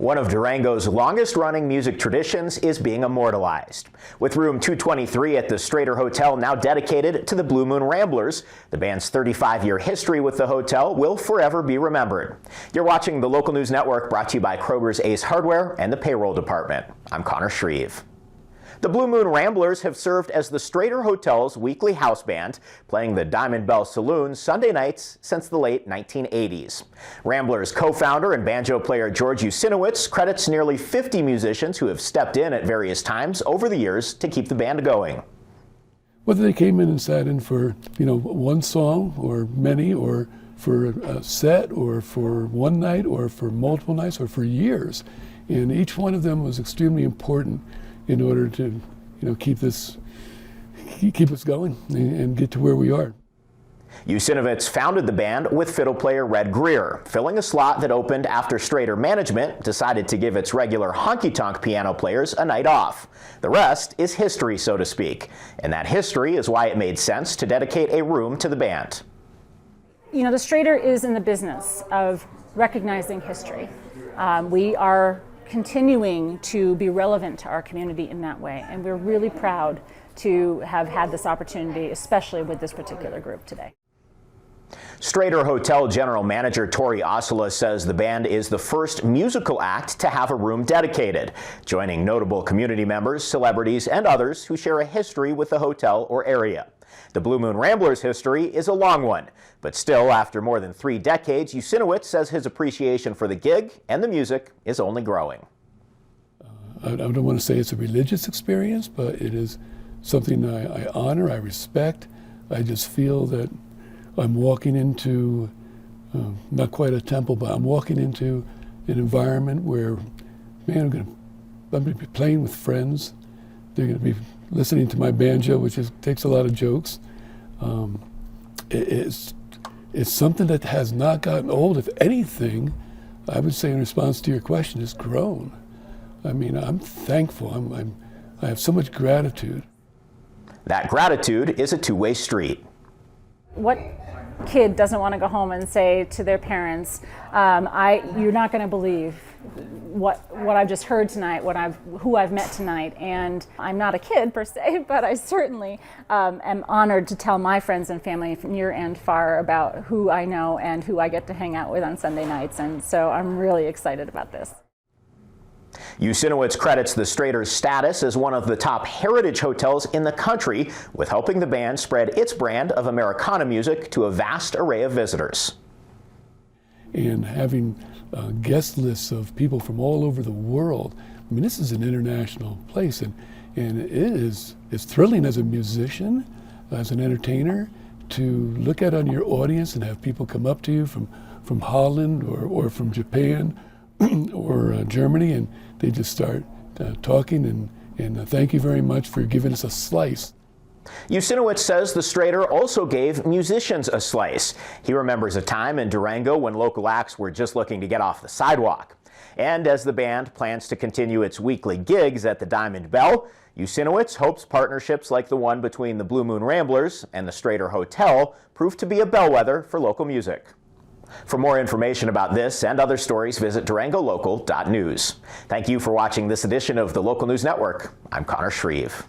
One of Durango's longest-running music traditions is being immortalized. With room 223 at the Strater Hotel now dedicated to the Blue Moon Ramblers, the band's 35-year history with the hotel will forever be remembered. You're watching the Local News Network, brought to you by Kroger's Ace Hardware and the Payroll Department. I'm Connor Shreve. The Blue Moon Ramblers have served as the Strater Hotel's weekly house band, playing the Diamond Bell Saloon Sunday nights since the late 1980s. Ramblers co-founder and banjo player George Usinowicz credits nearly 50 musicians who have stepped in at various times over the years to keep the band going. Whether they came in and sat in for, one song or many, or for a set, or for one night, or for multiple nights, or for years, and each one of them was extremely important in order to, keep us going and get to where we are. Usinowicz founded the band with fiddle player Red Greer, filling a slot that opened after Strater management decided to give its regular honky-tonk piano players a night off. The rest is history, so to speak, and that history is why it made sense to dedicate a room to the band. The Strater is in the business of recognizing history. We are continuing to be relevant to our community in that way, and we're really proud to have had this opportunity, especially with this particular group today. Strater Hotel General Manager Tori Ossola says the band is the first musical act to have a room dedicated, joining notable community members, celebrities, and others who share a history with the hotel or area. The Blue Moon Ramblers' history is a long one, but still, after more than 3 decades, Usinowicz says his appreciation for the gig and the music is only growing. I don't want to say it's a religious experience, but it is something I honor, I respect. I just feel that I'm walking into, not quite a temple, but I'm walking into an environment where, I'm going to be playing with friends. They're going to be listening to my banjo, which takes a lot of jokes. It's something that has not gotten old. If anything, I would say in response to your question, it's grown. I'm thankful. I have so much gratitude. That gratitude is a two-way street. What kid doesn't want to go home and say to their parents, you're not going to believe what I've just heard tonight, who I've met tonight. And I'm not a kid per se, but I certainly am honored to tell my friends and family from near and far about who I know and who I get to hang out with on Sunday nights. And so I'm really excited about this. Usinowicz credits the Strater's status as one of the top heritage hotels in the country with helping the band spread its brand of Americana music to a vast array of visitors. And having guest lists of people from all over the world. This is an international place, and it's thrilling as a musician, as an entertainer, to look out on your audience and have people come up to you from Holland or from Japan or Germany, and they just start talking and thank you very much for giving us a slice. Usinowicz says the Strater also gave musicians a slice. He remembers a time in Durango when local acts were just looking to get off the sidewalk. And as the band plans to continue its weekly gigs at the Diamond Bell, Usinowicz hopes partnerships like the one between the Blue Moon Ramblers and the Strater Hotel prove to be a bellwether for local music. For more information about this and other stories, visit durangolocal.news. Thank you for watching this edition of the Local News Network. I'm Connor Shreve.